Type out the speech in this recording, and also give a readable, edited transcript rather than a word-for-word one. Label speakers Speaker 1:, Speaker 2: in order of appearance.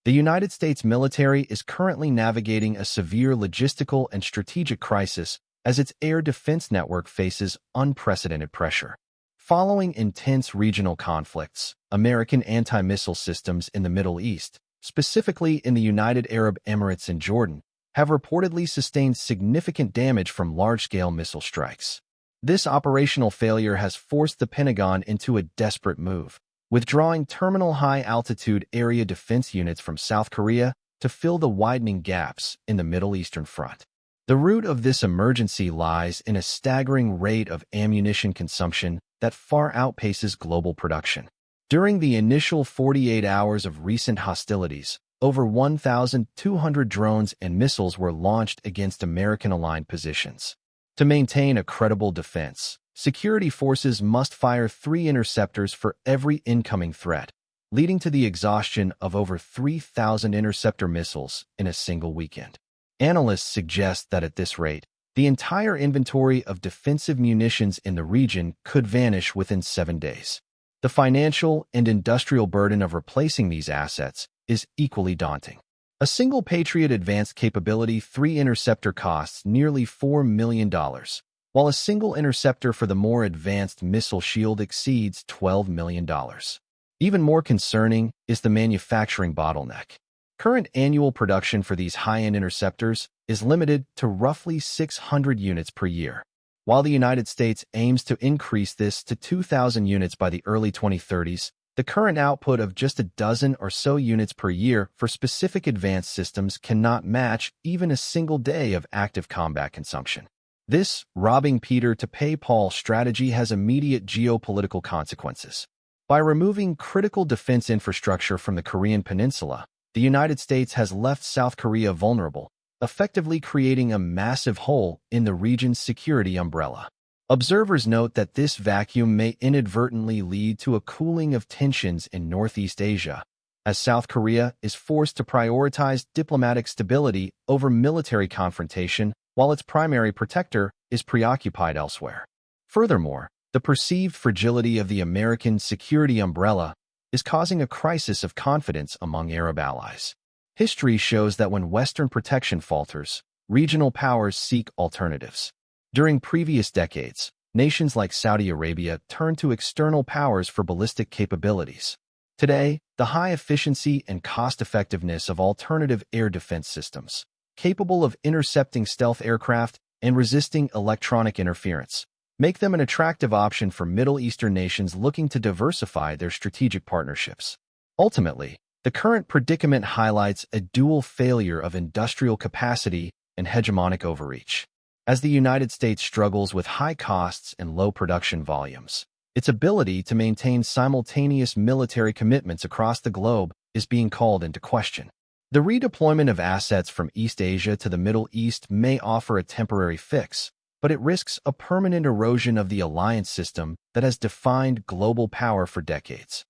Speaker 1: The United States military is currently navigating a severe logistical and strategic crisis as its air defense network faces unprecedented pressure. Following intense regional conflicts, American anti-missile systems in the Middle East, specifically in the United Arab Emirates and Jordan, have reportedly sustained significant damage from large-scale missile strikes. This operational failure has forced the Pentagon into a desperate move, withdrawing terminal high-altitude area defense units from South Korea to fill the widening gaps in the Middle Eastern front. The root of this emergency lies in a staggering rate of ammunition consumption that far outpaces global production. During the initial 48 hours of recent hostilities, over 1,200 drones and missiles were launched against American-aligned positions. To maintain a credible defense, security forces must fire 3 interceptors for every incoming threat, leading to the exhaustion of over 3,000 interceptor missiles in a single weekend. Analysts suggest that at this rate, the entire inventory of defensive munitions in the region could vanish within 7 days. The financial and industrial burden of replacing these assets is equally daunting. A single Patriot Advanced Capability 3 interceptor costs nearly $4 million, while a single interceptor for the more advanced missile shield exceeds $12 million. Even more concerning is the manufacturing bottleneck. Current annual production for these high-end interceptors is limited to roughly 600 units per year. While the United States aims to increase this to 2,000 units by the early 2030s, the current output of just a dozen or so units per year for specific advanced systems cannot match even a single day of active combat consumption. This robbing Peter to pay Paul strategy has immediate geopolitical consequences. By removing critical defense infrastructure from the Korean Peninsula, the United States has left South Korea vulnerable, effectively creating a massive hole in the region's security umbrella. Observers note that this vacuum may inadvertently lead to a cooling of tensions in Northeast Asia, as South Korea is forced to prioritize diplomatic stability over military confrontation while its primary protector is preoccupied elsewhere. Furthermore, the perceived fragility of the American security umbrella is causing a crisis of confidence among Arab allies. History shows that when Western protection falters, regional powers seek alternatives. During previous decades, nations like Saudi Arabia turned to external powers for ballistic capabilities. Today, the high efficiency and cost-effectiveness of alternative air defense systems, capable of intercepting stealth aircraft and resisting electronic interference, make them an attractive option for Middle Eastern nations looking to diversify their strategic partnerships. Ultimately, the current predicament highlights a dual failure of industrial capacity and hegemonic overreach. As the United States struggles with high costs and low production volumes, its ability to maintain simultaneous military commitments across the globe is being called into question. The redeployment of assets from East Asia to the Middle East may offer a temporary fix, but it risks a permanent erosion of the alliance system that has defined global power for decades.